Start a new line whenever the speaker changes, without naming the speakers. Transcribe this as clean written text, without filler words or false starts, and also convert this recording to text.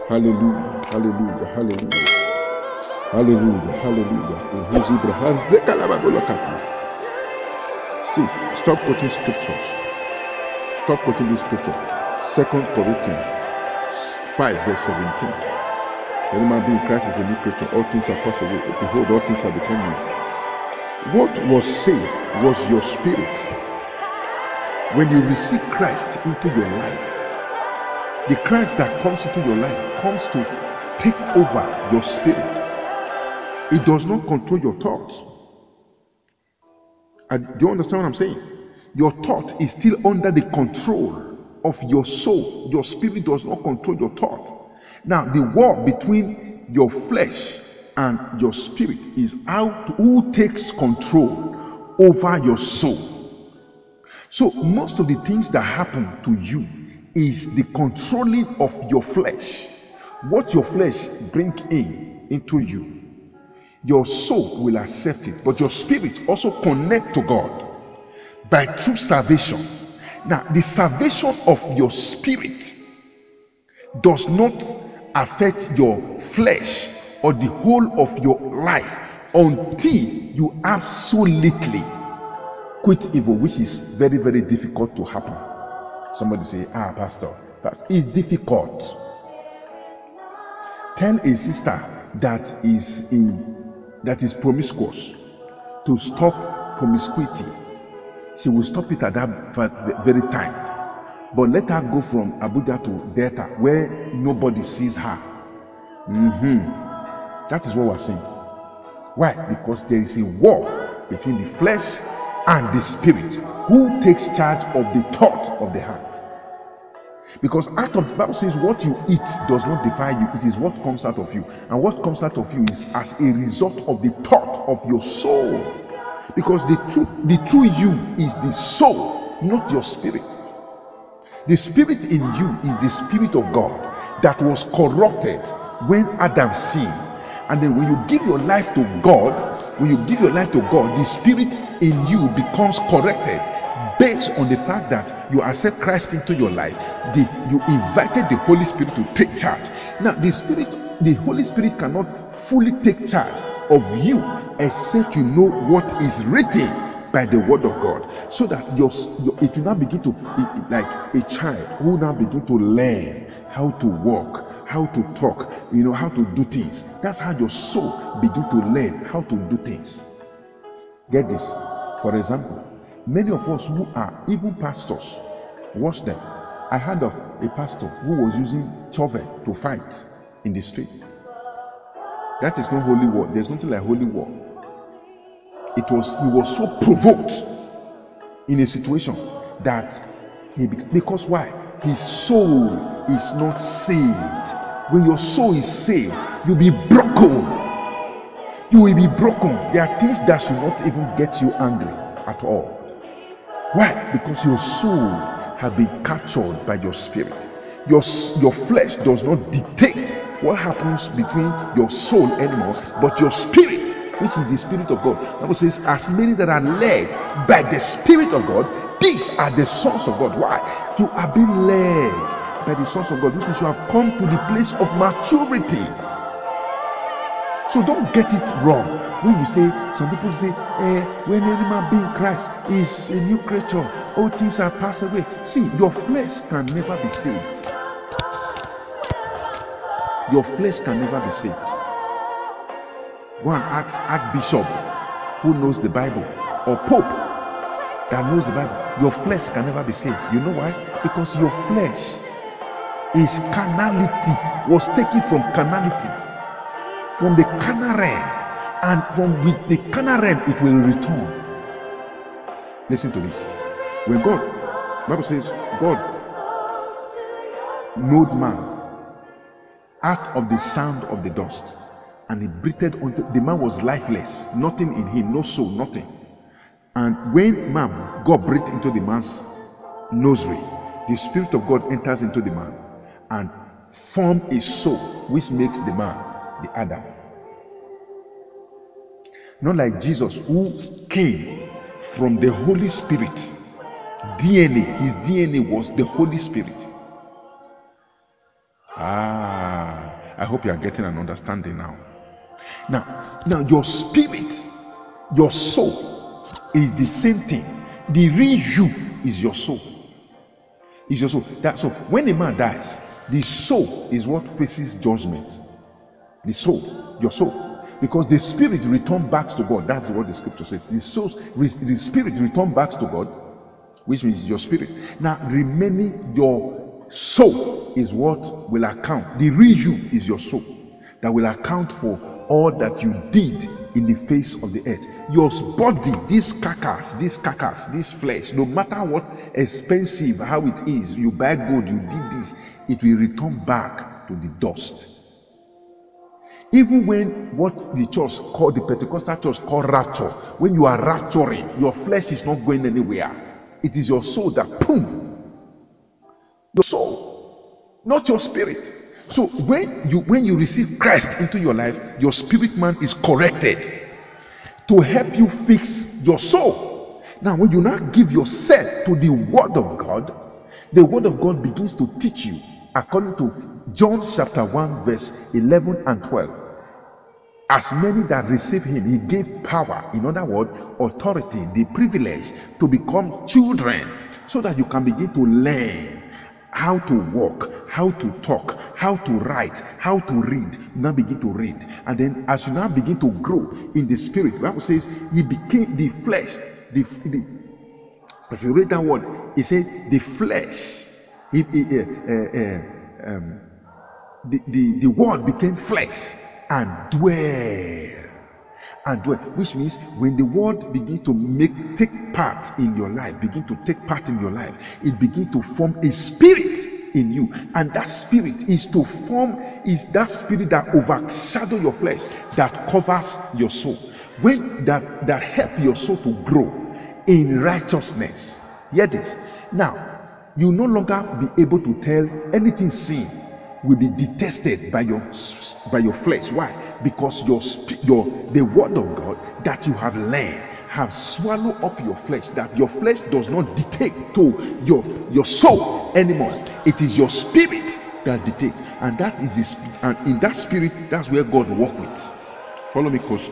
Hallelujah, hallelujah, hallelujah, hallelujah, hallelujah. See, stop quoting scriptures. Stop quoting this scripture. 2 Corinthians 5 verse 17. Any man being Christ is a new creature. All things are passed away. Behold, all things are become new. What was saved was your spirit. When you receive Christ into your life, the Christ that comes into your life comes to take over your spirit. It does not control your thoughts. Do you understand what I'm saying? Your thought is still under the control of your soul. Your spirit does not control your thought. Now, the war between your flesh and your spirit is who takes control over your soul. So most of the things that happen to you is the controlling of your flesh. What your flesh brings into you, your soul will accept it, but your spirit also connect to God by true salvation. Now, the salvation of your spirit does not affect your flesh or the whole of your life until you absolutely quit evil, which is very, very difficult to happen. Somebody say, Pastor, it's difficult. Tell a sister that is promiscuous to stop promiscuity. She will stop it at that very time. But let her go from Abuja to Delta where nobody sees her. That is what we're saying. Why? Because there is a war between the flesh and the spirit. Who takes charge of the thought of the heart? Because out of the Bible says what you eat does not define you. It is what comes out of you. And what comes out of you is as a result of the thought of your soul. Because the true you is the soul, not your spirit. The spirit in you is the spirit of God that was corrupted when Adam sinned. And then when you give your life to God, the spirit in you becomes corrected based on the fact that you accept Christ into your life. You invited the Holy Spirit to take charge. Now, the Holy Spirit cannot fully take charge of you except you know what is written by the word of God, so that it will now begin to be like a child who now begin to learn how to walk, how to talk, how to do things. That's how your soul begin to learn how to do things. Get this. For example, many of us who are even pastors, watch them. I heard of a pastor who was using shovel to fight in the street. That is not holy war. There's nothing like holy war. He was so provoked in a situation that because why? His soul is not saved. When your soul is saved, you'll be broken. You will be broken. There are things that should not even get you angry at all. Why? Because your soul has been captured by your spirit. Your flesh does not dictate what happens between your soul anymore, but your spirit, which is the spirit of God. The Bible says, as many that are led by the spirit of God, these are the sons of God. Why? You are being led by the sons of God, which means you have come to the place of maturity. So don't get it wrong. When you say, some people say, when any man be in Christ is a new creature, all things are passed away. See, your flesh can never be saved. Your flesh can never be saved. Go and ask Archbishop who knows the Bible, or Pope that knows the Bible. Your flesh can never be saved. You know why? Because your flesh is carnality, was taken from carnality, from the carnal realm, and with the carnal realm it will return. Listen to this. When God, the Bible says, God made man out of the sound of the dust, and he breathed unto the man was lifeless, nothing in him, no soul, nothing. And when God breathed into the man's nostril, the spirit of God enters into the man and form a soul, which makes the man the Adam. Not like Jesus, who came from the Holy Spirit. DNA, his DNA was the Holy Spirit. hope you are getting an understanding now. Now your spirit, your soul is the same thing. The real you is your soul. Is your soul. So when a man dies, the soul is what faces judgment. The soul, your soul, because the spirit returns back to God. That's what the scripture says. The spirit returns back to God, which means your spirit. Now remaining your soul is what will account. The real you is your soul that will account for all that you did in the face of the earth. Your body, this carcass, this flesh, no matter what expensive, how it is, you buy gold, you did this, it will return back to the dust. Even when what the church called, the Pentecostal church called rapture, when you are rapturing, your flesh is not going anywhere. It is your soul that boom. Your soul, not your spirit. So when you receive Christ into your life, your spirit man is corrected to help you fix your soul. Now when you now give yourself to the word of God, the word of God begins to teach you according to John chapter 1 verse 11 and 12. As many that receive him, he gave power, in other words, authority, the privilege to become children, so that you can begin to learn how to walk, how to talk, how to write, how to read. You now begin to read, and then as you now begin to grow in the spirit, the Bible says he became the flesh. If you read that word, it says the flesh. The word became flesh and dwell, which means when the word begins to take part in your life, it begins to form a spirit in you, and that spirit is that spirit that overshadows your flesh, that covers your soul, when that help your soul to grow in righteousness. Hear this. Now you no longer be able to tell anything sin will be detested by your flesh. Why? Because the word of God that you have learned have swallowed up your flesh, that your flesh does not dictate to your soul anymore. It is your spirit that dictates, and that is and in that spirit, that's where God works with. Follow me, Coach.